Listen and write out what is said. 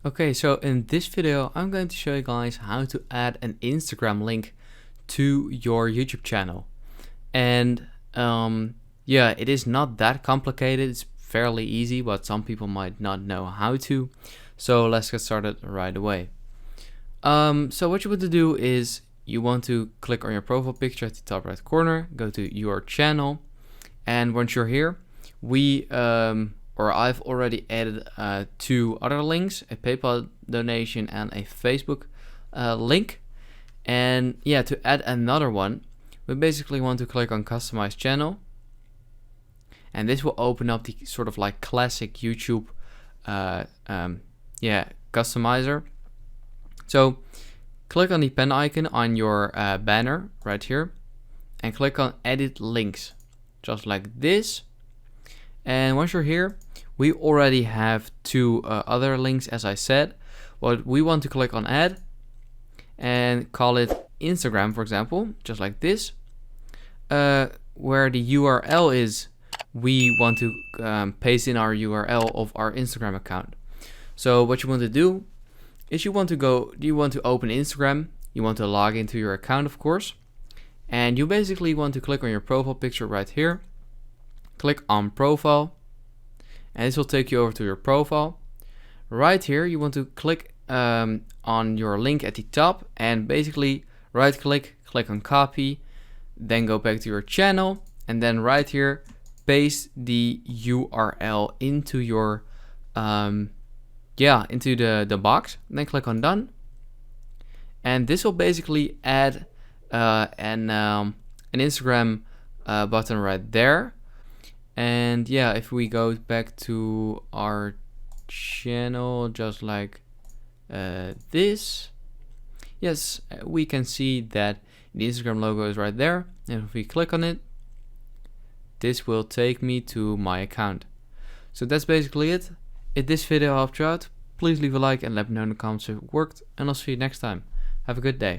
Okay, so in this video, I'm going to show you guys how to add an Instagram link to your YouTube channel. And yeah, it is not that complicated. It's fairly easy, but some people might not know how to. So let's get started right away. So what you want to do is you want to click on your profile picture at the top right corner, go to your channel. And once you're here, I've already added two other links, a PayPal donation and a Facebook link. And yeah, to add another one, we basically want to click on customize channel. And this will open up the sort of like classic YouTube customizer. So click on the pen icon on your banner right here and click on edit links, just like this. And once you're here, we already have two other links, as I said. What we want to click on add and call it Instagram, for example, just like this. Where the URL is, we want to paste in our URL of our Instagram account. So what you want to do is you want to open Instagram, you want to log into your account, of course, and you basically want to click on your profile picture right here. Click on profile, and this will take you over to your profile. Right here, you want to click on your link at the top, and basically right click on copy, then go back to your channel, and then right here paste the URL into your into the box, and then click on done. And this will basically add an Instagram button right there. And yeah, if we go back to our channel, just like this, yes, we can see that the Instagram logo is right there. And if we click on it, this will take me to my account. So that's basically it. If this video helped you out, please leave a like and let me know in the comments if it worked, and I'll see you next time. Have a good day.